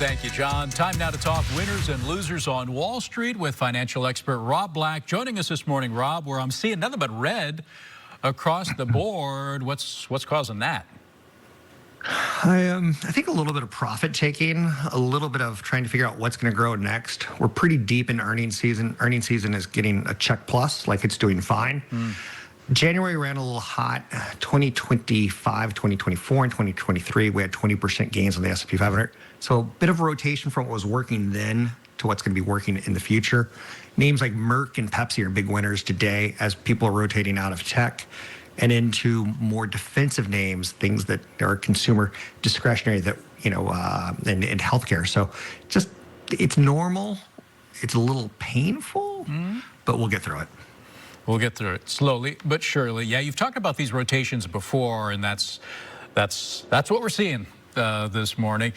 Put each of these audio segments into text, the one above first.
Thank you, John. Time now to talk winners and losers on Wall Street with financial expert Rob Black joining us this morning. Rob, where I'm seeing nothing but red across the board. What's causing that? I think a little bit of profit taking, a little bit of trying to figure out what's going to grow next. We're pretty deep in earnings season. Earnings season is getting a check plus, like it's doing fine. January ran a little hot. 2025, 2024, and 2023, we had 20% gains on the S&P 500. So a bit of a rotation from what was working then to what's going to be working in the future. Names like Merck and Pepsi are big winners today as people are rotating out of tech and into more defensive names, things that are consumer discretionary that, and healthcare. So just, it's normal. It's a little painful, but we'll get through it. We'll get through it slowly but surely. Yeah, you've talked about these rotations before, and that's what we're seeing this morning.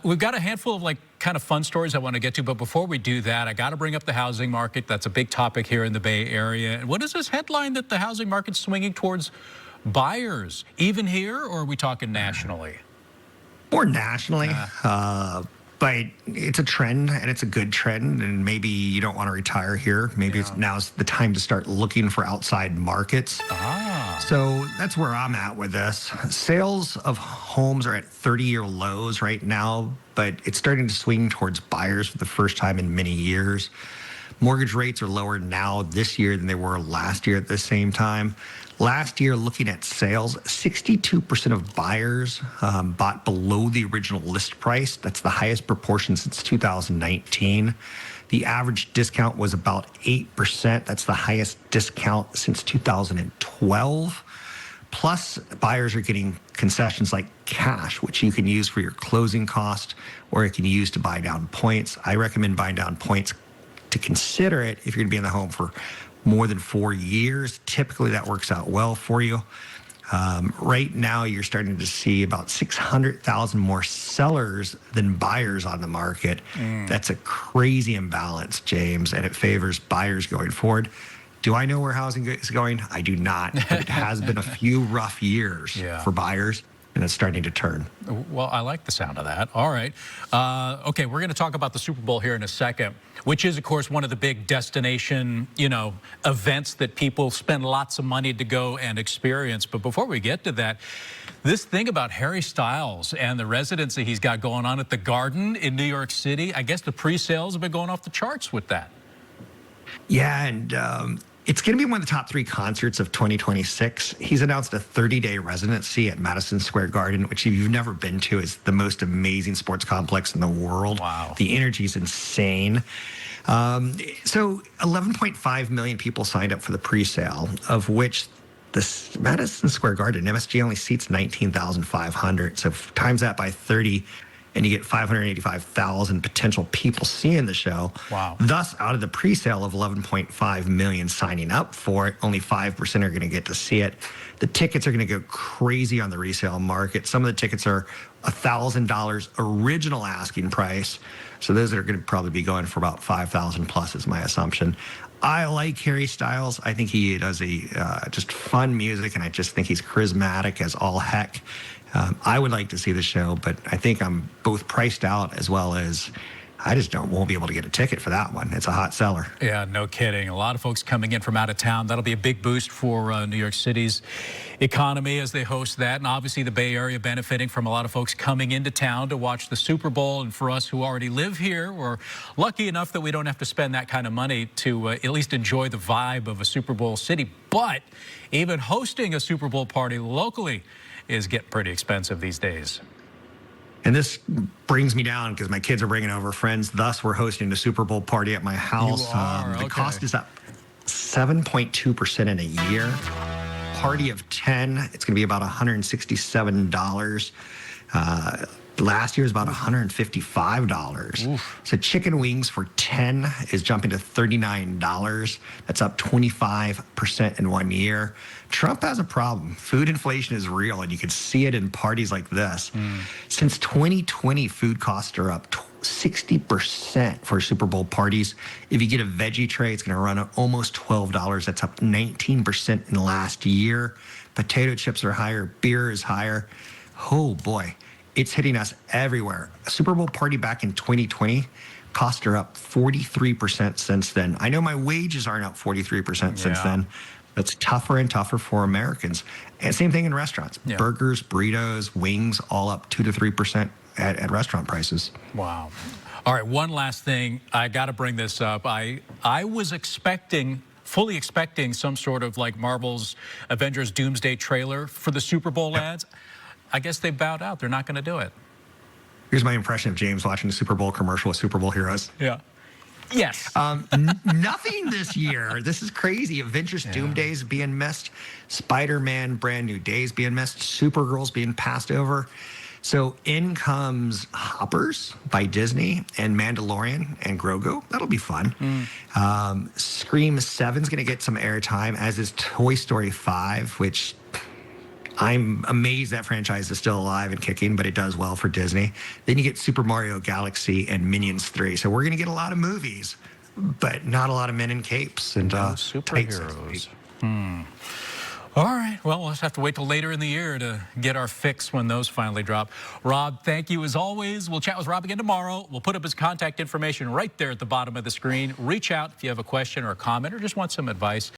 We've got a handful of kind of fun stories I want to get to, but before we do that, I got to bring up the housing market. That's a big topic here in the Bay Area. And what is this headline that the housing market's swinging towards buyers, even here, or are we talking nationally? More nationally. But it's a trend, and it's a good trend, and maybe you don't want to retire here. Maybe now's the time to start looking for outside markets. So that's where I'm at with this. Sales of homes are at 30-year lows right now, but it's starting to swing towards buyers for the first time in many years. Mortgage rates are lower now this year than they were last year at the same time. Last year, looking at sales, 62% of buyers bought below the original list price. That's the highest proportion since 2019. The average discount was about 8%. That's the highest discount since 2012. Plus, buyers are getting concessions like cash, which you can use for your closing cost, or you can use to buy down points. I recommend buying down points to consider it if you're going to be in the home for more than 4 years. Typically, that works out well for you. Right now, you're starting to see about 600,000 more sellers than buyers on the market. That's a crazy imbalance, James, and it favors buyers going forward. Do I know where housing is going? I do not, but it has been a few rough years for buyers, and it's starting to turn. Well, I like the sound of that. All right. Okay, we're going to talk about the Super Bowl here in a second, which is, of course, one of the big destination, events that people spend lots of money to go and experience. But before we get to that, this thing about Harry Styles and the residency he's got going on at the Garden in New York City, I guess the pre-sales have been going off the charts with that. Yeah, and it's going to be one of the top 3 concerts of 2026. He's announced a 30-day residency at Madison Square Garden, which if you've never been to is the most amazing sports complex in the world. Wow. The energy is insane. So 11.5 million people signed up for the pre-sale, of which the Madison Square Garden, MSG, only seats 19,500. So times that by 30, and you get 585,000 potential people seeing the show. Wow. Thus, out of the pre-sale of 11.5 million signing up for it, only 5% are going to get to see it. The tickets are going to go crazy on the resale market. Some of the tickets are $1,000 original asking price. So those are going to probably be going for about 5,000 plus is my assumption. I like Harry Styles. I think he does just fun music, and I just think he's charismatic as all heck. I would like to see the show, but I think I'm both priced out as well as I just won't be able to get a ticket for that one. It's a hot seller. Yeah, no kidding. A lot of folks coming in from out of town. That'll be a big boost for New York City's economy as they host that. And obviously the Bay Area benefiting from a lot of folks coming into town to watch the Super Bowl. And for us who already live here, we're lucky enough that we don't have to spend that kind of money to at least enjoy the vibe of a Super Bowl city. But even hosting a Super Bowl party locally is getting pretty expensive these days. And this brings me down because my kids are bringing over friends. Thus, we're hosting a Super Bowl party at my house. The cost is up 7.2% in a year. Party of 10, it's going to be about $167. Last year was about $155. Oof. So chicken wings for 10 is jumping to $39. That's up 25% in 1 year. Trump has a problem. Food inflation is real, and you can see it in parties like this. Since 2020, food costs are up 60% for Super Bowl parties. If you get a veggie tray, it's going to run almost $12. That's up 19% in the last year. Potato chips are higher. Beer is higher. Oh, boy. it's hitting us everywhere. A Super Bowl party back in 2020 costs are up 43% since then. I know my wages aren't up 43% since then. It's tougher and tougher for Americans. And same thing in restaurants. Yeah. Burgers, burritos, wings, all up 2 to 3% at restaurant prices. Wow. All right, one last thing. I got to bring this up. I was fully expecting some sort of like Marvel's Avengers Doomsday trailer for the Super Bowl ads. I guess they bowed out. They're not going to do it. Here's my impression of James watching a Super Bowl commercial with Super Bowl heroes. Yeah. Yes. Nothing this year. This is crazy. Avengers Doomsday's being missed. Spider-Man Brand New Day's being missed. Supergirl's being passed over. So in comes Hoppers by Disney and Mandalorian and Grogu. That'll be fun. Scream 7's going to get some airtime, as is Toy Story 5, which I'm amazed that franchise is still alive and kicking, but it does well for Disney. Then you get Super Mario Galaxy and Minions 3. So we're going to get a lot of movies, but not a lot of men in capes and superheroes. All right. Well, we'll just have to wait till later in the year to get our fix when those finally drop. Rob, thank you as always. We'll chat with Rob again tomorrow. We'll put up his contact information right there at the bottom of the screen. Reach out if you have a question or a comment or just want some advice.